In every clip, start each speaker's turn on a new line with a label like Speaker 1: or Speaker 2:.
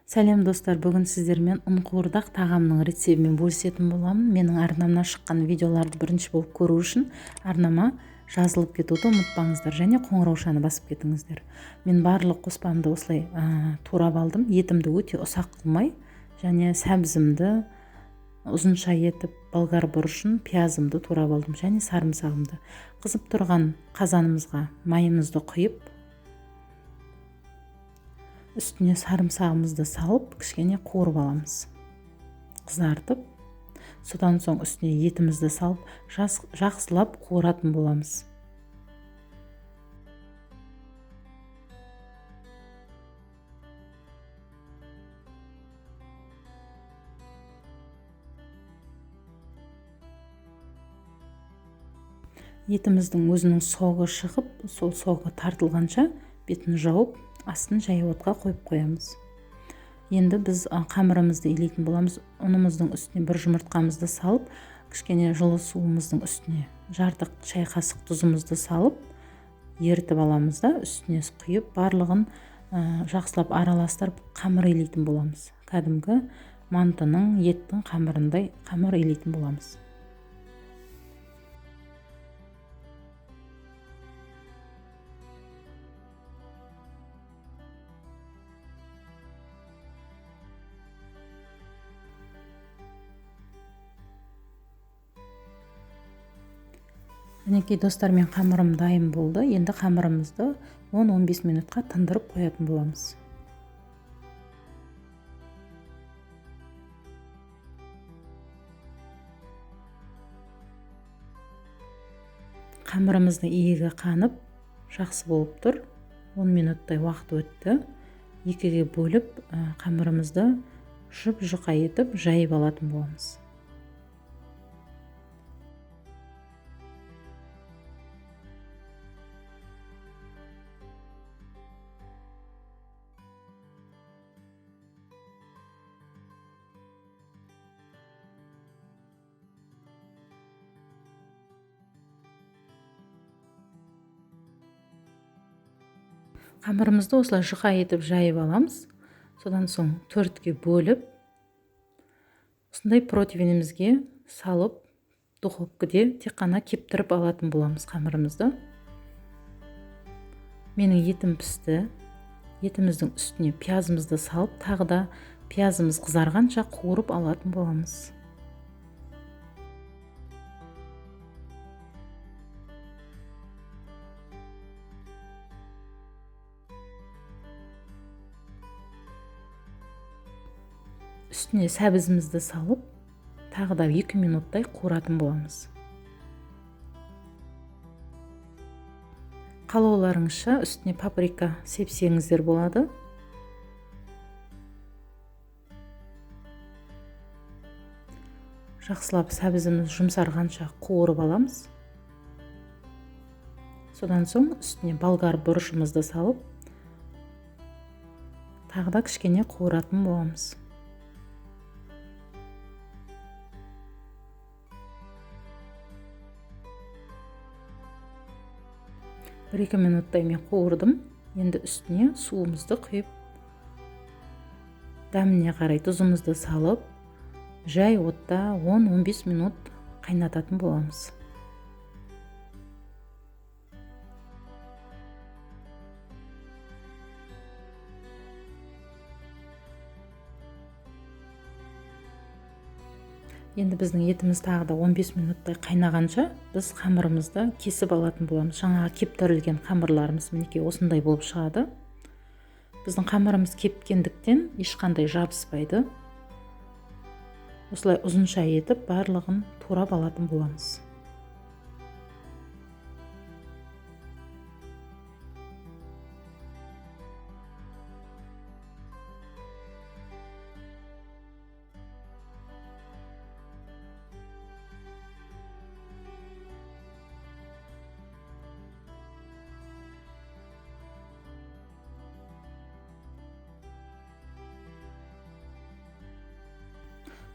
Speaker 1: Сәлем достар, бүгін сіздермен ұн қуырдақ тағамның рецебімен бөлісетін боламын. Менің арнамнан шыққан видеоларды бірінші болып көру үшін арнама жазылып кетуді ұмытпаңыздар және қоңыраушаны басып кетіңіздер. Мен барлық қоспамды осылай турап алдым. Етімді өте ұсақ қылмай және сәбізімді ұзынша етіп, болгар бұрышын, пиязымды турап алдым және сарымсағымды. Қызып тұрған қазанымызға майымызды құйып, үстіне сарымсағымызды салып, кішкене қуырып аламыз. Қызартып, содан соң үстіне етімізді салып, жақсылап қуыратын боламыз. Етіміздің өзінің соғы шығып, сол соғы тартылғанша бетін жауып, астын жай отқа қойып қоямыз. Енді біз қамырымызды илейтін боламыз. Ұнымыздың үстіне бір жұмыртқамызды салып, кішкене жылы суымыздың үстіне жарты шай қасық тұзымызды салып, ерітіп аламыз да үстіне құйып, барлығын жақсылап араластырып қамыр илейтін боламыз. Кәдімгі мантының, еттің қамырындай қамыр илейтін боламыз. Мінекей достар, мен қамырым дайын болды. Енді қамырымызды 10-15 минутқа тындырып қоятын боламыз. Қамырымыздың иегі қанып, жақсы болып тұр. 10 минуттай уақыт өтті. Екіге бөліп, қамырымызды жұп-жұқа етіп жайып алатын боламыз. Қамырымызды осылай жұқа етіп жайып аламыз. Содан соң төртке бөліп, осындай противенімізге салып, духовкаде тек қана кептіріп алатын боламыз қамырымызды. Менің етім пісті. Етіміздің үстіне пиязымызды салып, тағы да пиязымыз қызарғанша қуырып алатын боламыз. Үстіне сәбізімізді салып, тағы да 2 минуттай қуыратын боламыз. Қалауларыңызша үстіне паприка сепсеңіздер болады. Жақсылап сәбізіміз жұмсарғанша қуырып аламыз. Содан соң үстіне болгар бұрышымызды салып, тағы да кішкене қуыратын боламыз. 1-2 минуттай мен қуырдым. Енді үстіне суымызды құйып, дәміне қарай тұзымызды салып, жай отта 10-15 минут қайнататын боламыз. Енді біздің етіміз тағы да 15 минуттай қайнағанша біз қамырымызды кесіп алатын боламыз. Жаңағы кептірілген қамырларымыз мінекей осындай болып шығады. Біздің қамырымыз кептікендіктен ешқандай жабыспайды. Осылай ұзынша етіп барлығын турап алатын боламыз.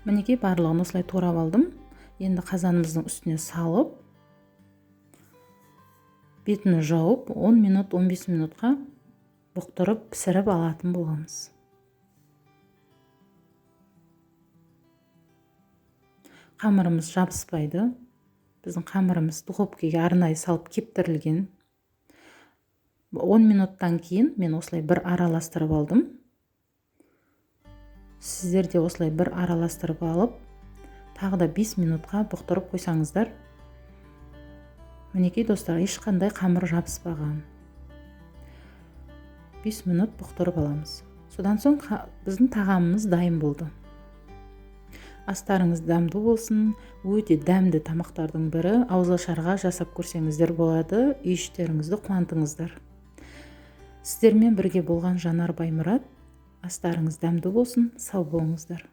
Speaker 1: Мінекей барлығын осылай турап алдым. Енді қазанымыздың үстіне салып, бетін жауып 10 минут 15 минутқа бұқтырып пісіріп алатын боламыз. қамырымыз жабыспайды. Біздің қамырымыз духовкаға арнайы салып кептірілген. 10 минуттан кейін мен осылай бір араластырып алдым. Сіздер де осылай бір араластырып алып, тағы да 5 минутқа бұқтырып қойсаңыздар. Мінекей достар, ешқандай қамыр жабыспаған. 5 минут бұқтырып аламыз. Содан соң біздің тағамымыз дайын болды. Астарыңыз дәмді болсын. Өте дәмді тамақтардың бірі. Ауызашарға жасап көрсеңіздер болады. Үй-іштеріңізді қуантыңыздар. Сіздермен бірге болған Жанар Баймұрат. Астарыңыз дәмді болсын. Сау болыңыздар.